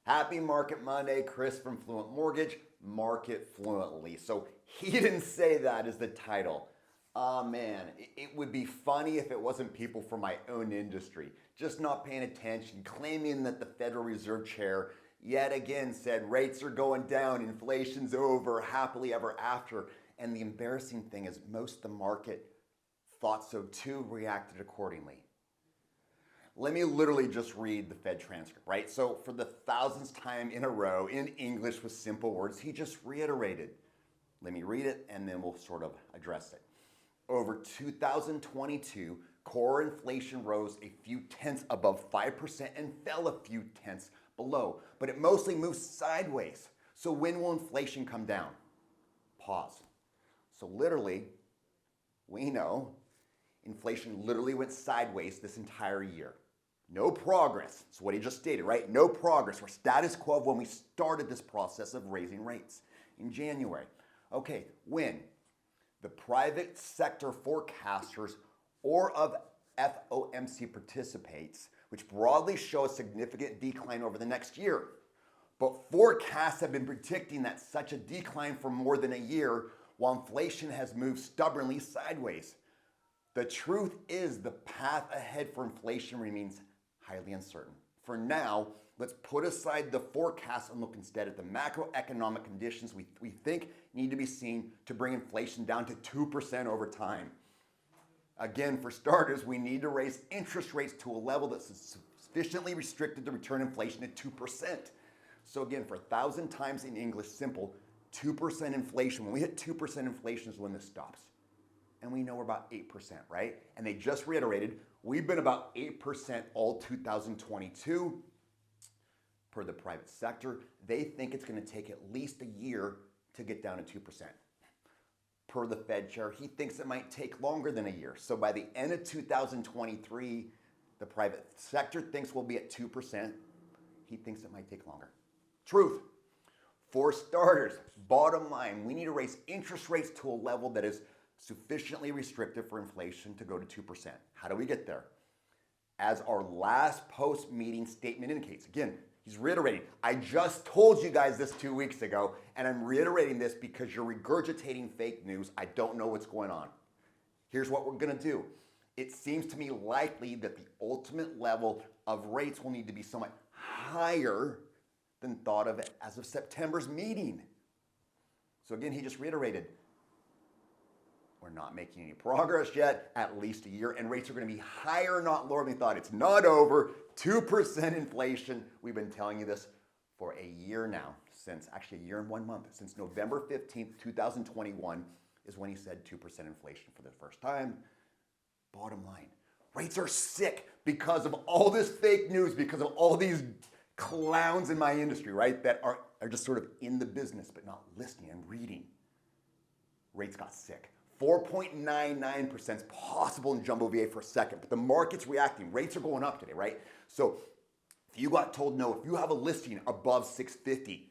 Happy Market Monday, Chris from Fluent Mortgage, market fluently. So he didn't say that as the title. Man, it would be funny if it wasn't people from my own industry, just not paying attention, claiming that the Federal Reserve Chair yet again said rates are going down, inflation's over, happily ever after. And the embarrassing thing is most of the market thought so too, reacted accordingly. Let me literally just read the Fed transcript, right? So for the thousandth time in a row, in English with simple words, he just reiterated. Let me read it and then we'll sort of address it. Over 2022, core inflation rose a few tenths above 5% and fell a few tenths below, but it mostly moved sideways. So when will inflation come down? Pause. So literally, we know inflation literally went sideways this entire year. No progress. That's what he just stated, right? No progress. We're status quo when we started this process of raising rates in January. Okay, when? The private sector forecasters or of FOMC participates, which broadly show a significant decline over the next year. But forecasts have been predicting that such a decline for more than a year, while inflation has moved stubbornly sideways. The truth is the path ahead for inflation remains highly uncertain. For now, let's put aside the forecast and look instead at the macroeconomic conditions we think need to be seen to bring inflation down to 2% over time. Again, for starters, we need to raise interest rates to a level that's sufficiently restricted to return inflation to 2%. So again, for 1,000 times in English, simple, 2% inflation. When we hit 2% inflation is when this stops. And we know we're about 8%, right? And they just reiterated, we've been about 8% all 2022. Per the private sector, they think it's going to take at least a year to get down to 2%. Per the Fed chair, he thinks it might take longer than a year. So by the end of 2023, the private sector thinks we'll be at 2%. He thinks it might take longer. Truth. For starters, bottom line, we need to raise interest rates to a level that is sufficiently restrictive for inflation to go to 2%. How do we get there? As our last post-meeting statement indicates, again, he's reiterating, I just told you guys this 2 weeks ago, and I'm reiterating this because you're regurgitating fake news. I don't know what's going on. Here's what we're going to do. It seems to me likely that the ultimate level of rates will need to be somewhat higher than thought of as of September's meeting. So again, he just reiterated, we're not making any progress yet, at least a year, and rates are going to be higher, not lower than we thought. It's not over. 2% inflation. We've been telling you this for a year now, actually a year and 1 month, since November 15th, 2021 is when he said 2% inflation for the first time. Bottom line, rates are sick because of all this fake news, because of all these clowns in my industry, right, that are just sort of in the business but not listening and reading. Rates got sick. 4.99% is possible in jumbo VA for a second, but the market's reacting. Rates are going up today, right? So if you got told no, if you have a listing above 650,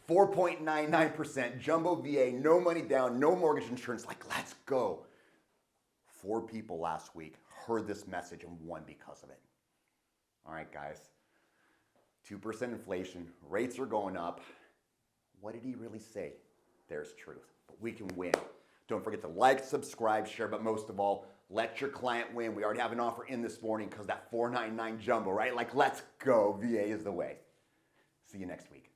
4.99%, jumbo VA, no money down, no mortgage insurance, like let's go. 4 people last week heard this message and won because of it. All right, guys, 2% inflation, rates are going up. What did he really say? There's truth, but we can win. Don't forget to like, subscribe, share, but most of all, let your client win. We already have an offer in this morning because that 499 jumbo, right? Like, let's go. VA is the way. See you next week.